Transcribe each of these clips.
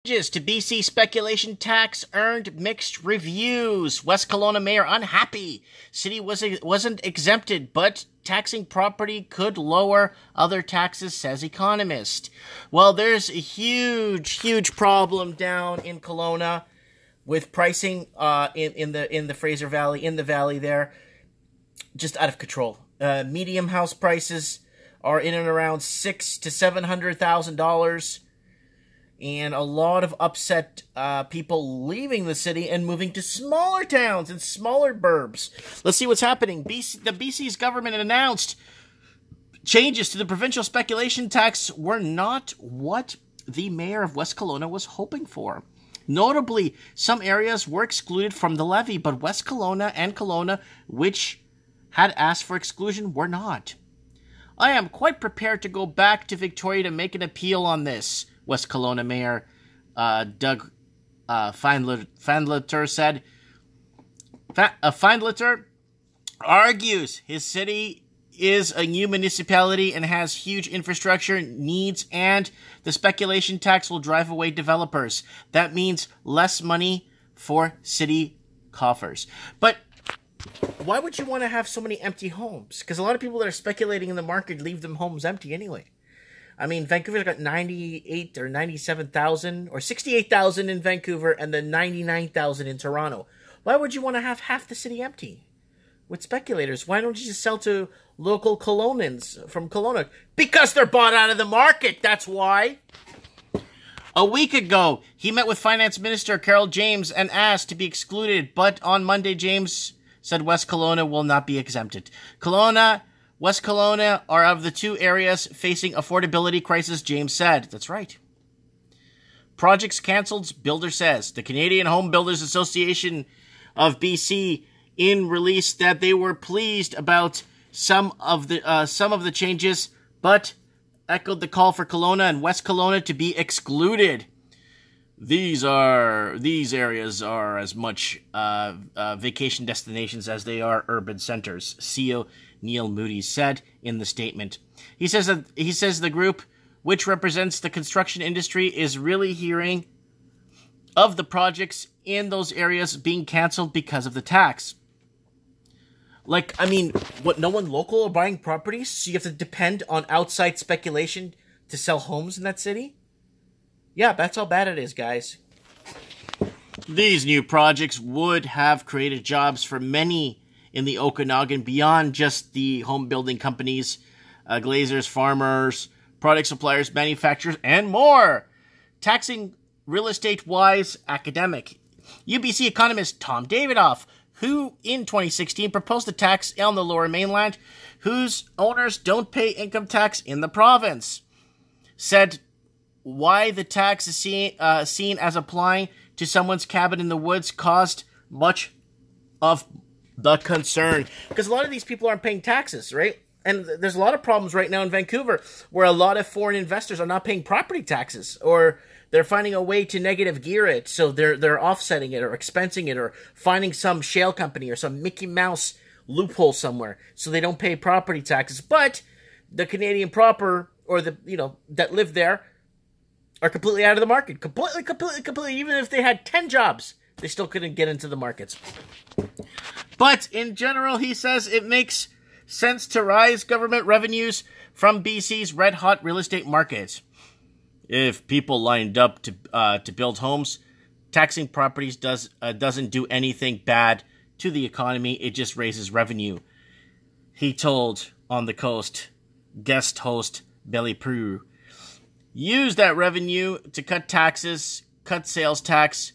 Changes to BC speculation tax earned mixed reviews. West Kelowna mayor unhappy. City wasn't exempted, but taxing property could lower other taxes, says economist. Well, there's a huge problem down in Kelowna with pricing in the Fraser Valley, in the valley there, just out of control. Medium house prices are in and around $600,000 to $700,000. And a lot of upset people leaving the city and moving to smaller towns and smaller burbs. Let's see what's happening. The BC's government announced changes to the provincial speculation tax were not what the mayor of West Kelowna was hoping for. Notably, some areas were excluded from the levy, but West Kelowna and Kelowna, which had asked for exclusion, were not. I am quite prepared to go back to Victoria to make an appeal on this, West Kelowna Mayor Doug Findlater said. Findlater argues his city is a new municipality and has huge infrastructure needs, and the speculation tax will drive away developers. That means less money for city coffers. But why would you want to have so many empty homes? Because a lot of people that are speculating in the market leave them homes empty anyway. I mean, Vancouver's got 98 or 97,000 or 68,000 in Vancouver and then 99,000 in Toronto. Why would you want to have half the city empty with speculators? Why don't you just sell to local Kelownians from Kelowna? Because they're bought out of the market, that's why. A week ago, he met with Finance Minister Carol James and asked to be excluded, but on Monday, James said West Kelowna will not be exempted. West Kelowna are of the two areas facing affordability crisis, James said. That's right. Projects cancelled, builder says. The Canadian Home Builders Association of BC in release that they were pleased about some of the changes, but echoed the call for Kelowna and West Kelowna to be excluded. These areas are as much vacation destinations as they are urban centers, CEO Neil Moody said in the statement. He says the group, which represents the construction industry, is really hearing of the projects in those areas being canceled because of the tax. Like, I mean, what, no one local are buying properties, so you have to depend on outside speculation to sell homes in that city? Yeah, that's how bad it is, guys. These new projects would have created jobs for many in the Okanagan beyond just the home building companies, glazers, farmers, product suppliers, manufacturers, and more. Taxing real estate-wise academic. UBC economist Tom Davidoff, who in 2016 proposed a tax on the Lower Mainland, whose owners don't pay income tax in the province, said why the tax is seen as applying to someone's cabin in the woods caused much of the concern. Because a lot of these people aren't paying taxes, right? And there's a lot of problems right now in Vancouver where a lot of foreign investors are not paying property taxes, or they're finding a way to negative gear it, so they're offsetting it or expensing it or finding some shale company or some Mickey Mouse loophole somewhere so they don't pay property taxes. But the Canadian proper, or the, that live there, are completely out of the market. Completely. Even if they had 10 jobs, they still couldn't get into the markets. But in general, he says it makes sense to raise government revenues from BC's red-hot real estate market. If people lined up to build homes, taxing properties doesn't do anything bad to the economy. It just raises revenue, he told On the Coast guest host Billy Prue. Use that revenue to cut taxes, cut sales tax.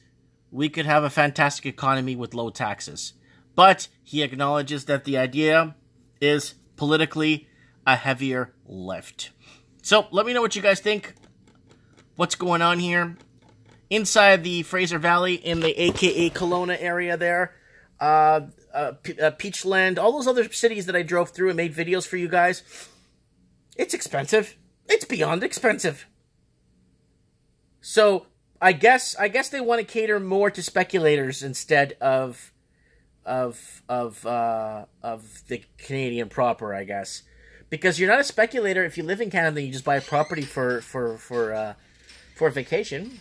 We could have a fantastic economy with low taxes. But he acknowledges that the idea is politically a heavier lift. So let me know what you guys think. What's going on here? Inside the Fraser Valley, in the AKA Kelowna area there, Peachland, all those other cities that I drove through and made videos for you guys, it's expensive. It's beyond expensive. So I guess they want to cater more to speculators instead of the Canadian proper, I guess, because you're not a speculator if you live in Canada and you just buy a property for vacation.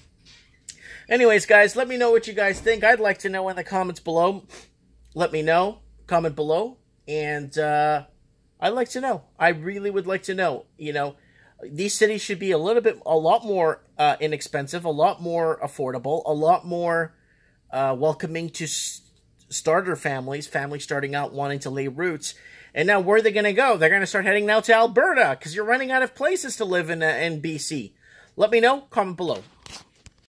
Anyways, guys, let me know what you guys think. I'd like to know in the comments below. Let me know. Comment below. And I'd like to know. I really would like to know. You know, these cities should be a lot more inexpensive, a lot more affordable, a lot more welcoming to starter families starting out wanting to lay roots. And now where are they going to go? They're going to start heading now to Alberta because you're running out of places to live in BC. Let me know. Comment below.